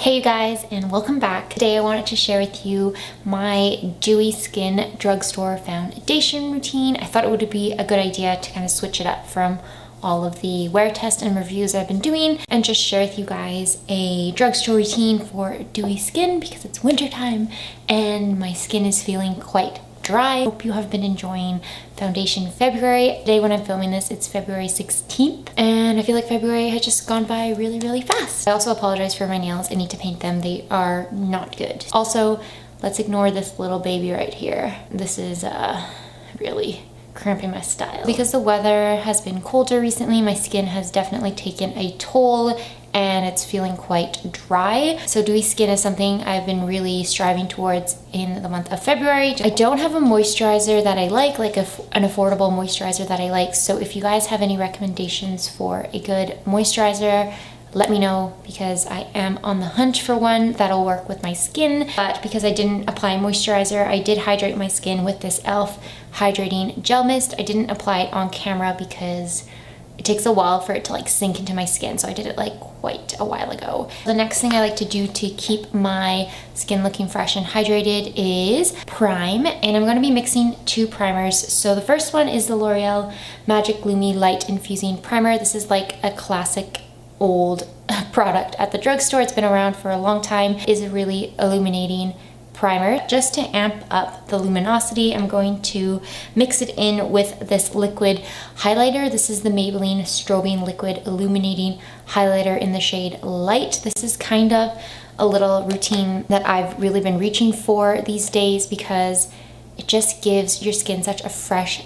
Hey you guys, and welcome back. Today I wanted to share with you my dewy skin drugstore foundation routine. I thought it would be a good idea to kind of switch it up from all of the wear tests and reviews I've been doing and just share with you guys a drugstore routine for dewy skin because it's winter time and my skin is feeling quite dry. Hope you have been enjoying foundation February. Today when I'm filming this, it's February 16th and I feel like February has just gone by really fast. I also apologize for my nails. I need to paint them. They are not good. Also, let's ignore this little baby right here. This is really cramping my style. Because the weather has been colder recently, my skin has definitely taken a toll and it's feeling quite dry. So dewy skin is something I've been really striving towards in the month of February. I don't have a moisturizer that I like an affordable moisturizer that I like. So if you guys have any recommendations for a good moisturizer, let me know because I am on the hunt for one that'll work with my skin. But because I didn't apply moisturizer, I did hydrate my skin with this e.l.f. hydrating gel mist. I didn't apply it on camera because it takes a while for it to like sink into my skin, so I did it like quite a while ago. The next thing I like to do to keep my skin looking fresh and hydrated is prime, and I'm going to be mixing two primers. So the first one is the L'Oreal Magic Lumi Light Infusing Primer. This is like a classic old product at the drugstore. It's been around for a long time. It is a really illuminating primer. Just to amp up the luminosity, I'm going to mix it in with this liquid highlighter. This is the Maybelline Strobing Liquid Illuminating Highlighter in the shade Light. This is kind of a little routine that I've really been reaching for these days because it just gives your skin such a fresh,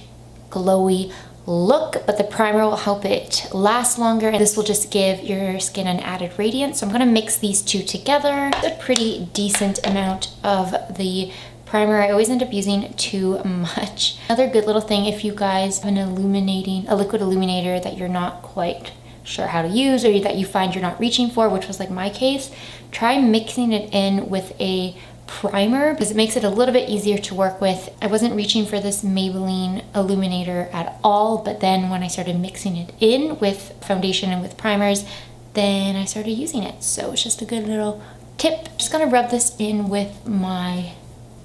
glowy look, but the primer will help it last longer, and this will just give your skin an added radiance. So I'm going to mix these two together. A pretty decent amount of the primer. I always end up using too much. Another good little thing, if you guys have a liquid illuminator that you're not quite sure how to use or that you find you're not reaching for, which was like my case, try mixing it in with a primer because it makes it a little bit easier to work with. I wasn't reaching for this Maybelline illuminator at all, but then when I started mixing it in with foundation and with primers, then I started using it. So it's just a good little tip. Just gonna rub this in with my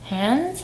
hands.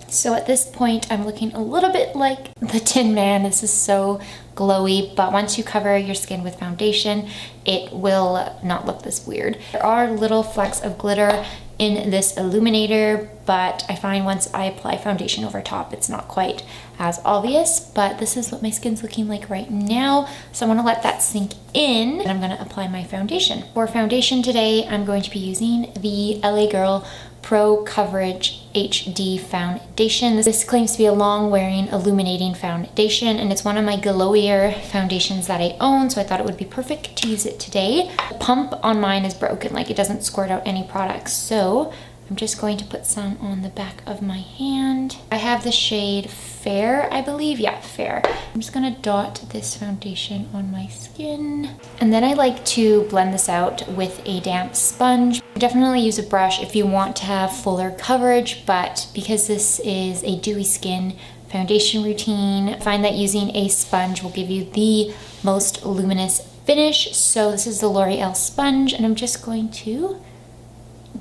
So at this point, I'm looking a little bit like the Tin Man. This is so glowy, but once you cover your skin with foundation, it will not look this weird. There are little flecks of glitter in this illuminator, but I find once I apply foundation over top, it's not quite as obvious, but this is what my skin's looking like right now. So I'm gonna let that sink in and I'm gonna apply my foundation. For foundation today, I'm going to be using the LA Girl Pro Coverage HD foundation. This claims to be a long wearing illuminating foundation, and it's one of my glowier foundations that I own, so I thought it would be perfect to use it today. The pump on mine is broken, like it doesn't squirt out any products, so I'm just going to put some on the back of my hand. I have the shade Fair, I believe. Yeah, Fair. I'm just gonna dot this foundation on my skin. And then I like to blend this out with a damp sponge. Definitely use a brush if you want to have fuller coverage, but because this is a dewy skin foundation routine, I find that using a sponge will give you the most luminous finish. So this is the L'Oreal sponge, and I'm just going to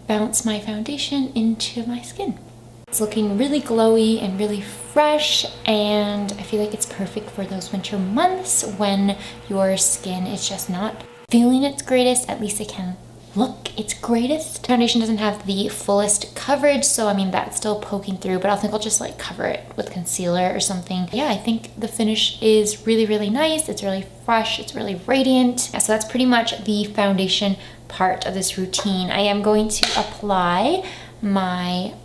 bounce my foundation into my skin. It's looking really glowy and really fresh, and I feel like it's perfect for those winter months when your skin is just not feeling its greatest. At least it can look its greatest. Foundation doesn't have the fullest coverage, so I mean that's still poking through, but I think I'll just like cover it with concealer or something. Yeah, I think the finish is really nice. It's really fresh, it's really radiant. Yeah, so that's pretty much the foundation part of this routine. I am going to apply my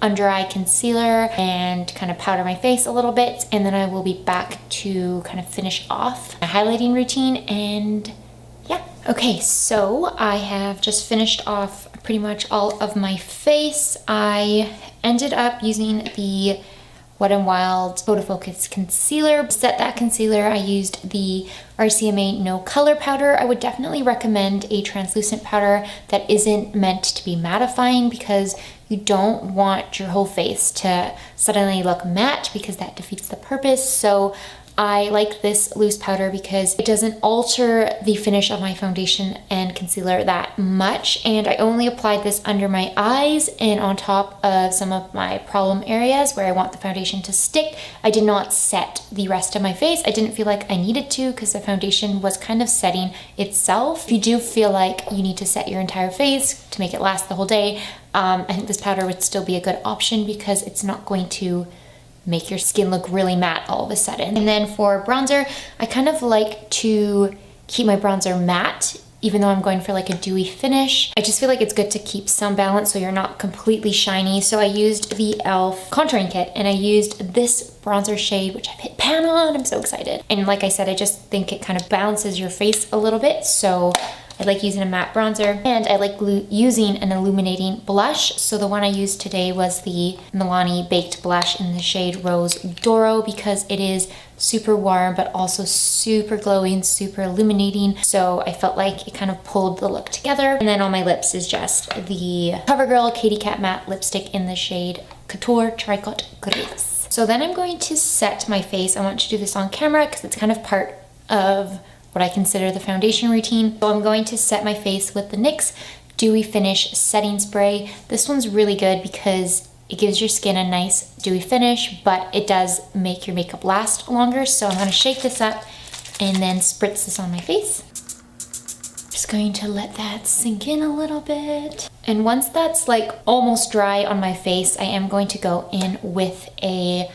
under eye concealer and kind of powder my face a little bit, and then I will be back to kind of finish off my highlighting routine. And yeah. Okay, so I have just finished off pretty much all of my face. I ended up using the Wet n Wild Photo Focus concealer. To set that concealer, I used the RCMA No Color powder. I would definitely recommend a translucent powder that isn't meant to be mattifying because you don't want your whole face to suddenly look matte because that defeats the purpose. So I like this loose powder because it doesn't alter the finish of my foundation and concealer that much, and I only applied this under my eyes and on top of some of my problem areas where I want the foundation to stick. I did not set the rest of my face. I didn't feel like I needed to because the foundation was kind of setting itself. If you do feel like you need to set your entire face to make it last the whole day, I think this powder would still be a good option because it's not going to make your skin look really matte all of a sudden. And then for bronzer, I kind of like to keep my bronzer matte even though I'm going for like a dewy finish. I just feel like it's good to keep some balance so you're not completely shiny. So I used the e.l.f. contouring kit and I used this bronzer shade, which I've hit pan on. I'm so excited. And like I said, I just think it kind of balances your face a little bit. So I like using a matte bronzer, and I like using an illuminating blush. So the one I used today was the Milani Baked Blush in the shade Rose Doro because it is super warm but also super glowing, super illuminating. So I felt like it kind of pulled the look together. And then on my lips is just the CoverGirl Katy Kat Matte Lipstick in the shade Couture Tricot Gris. So then I'm going to set my face. I want to do this on camera because it's kind of part of what I consider the foundation routine. So I'm going to set my face with the NYX Dewy Finish Setting Spray. This one's really good because it gives your skin a nice dewy finish, but it does make your makeup last longer. So I'm gonna shake this up and then spritz this on my face. Just going to let that sink in a little bit. And once that's like almost dry on my face, I am going to go in with a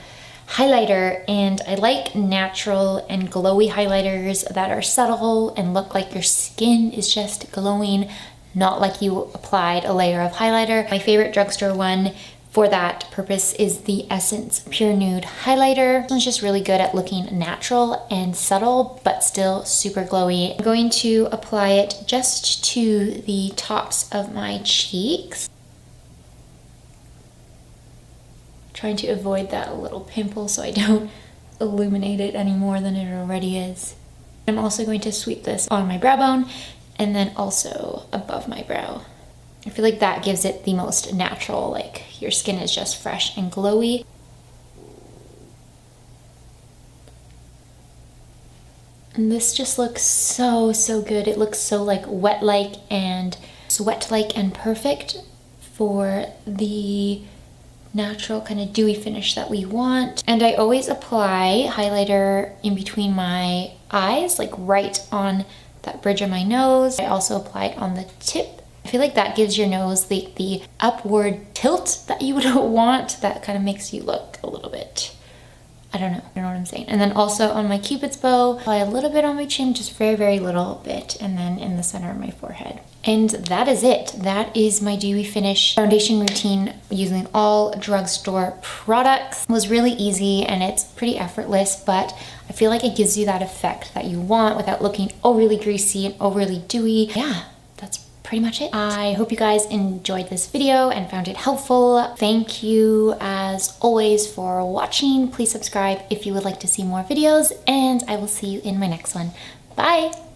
highlighter, and I like natural and glowy highlighters that are subtle and look like your skin is just glowing, not like you applied a layer of highlighter. My favorite drugstore one for that purpose is the Essence Pure Nude highlighter. This one's just really good at looking natural and subtle, but still super glowy. I'm going to apply it just to the tops of my cheeks, trying to avoid that little pimple so I don't illuminate it any more than it already is. I'm also going to sweep this on my brow bone and then also above my brow. I feel like that gives it the most natural, like your skin is just fresh and glowy. And this just looks so, so good. It looks so like wet-like and sweat-like and perfect for the natural kind of dewy finish that we want. And I always apply highlighter in between my eyes, like right on that bridge of my nose. I also apply it on the tip. I feel like that gives your nose the upward tilt that you would want. That kind of makes you look a little bit, I don't know what I'm saying. And then also on my Cupid's bow, apply a little bit on my chin, just very, very little bit, and then in the center of my forehead. And that is it. That is my dewy finish foundation routine using all drugstore products. It was really easy and it's pretty effortless, but I feel like it gives you that effect that you want without looking overly greasy and overly dewy. Yeah, that's pretty much it. I hope you guys enjoyed this video and found it helpful. Thank you as always for watching. Please subscribe if you would like to see more videos, and I will see you in my next one. Bye!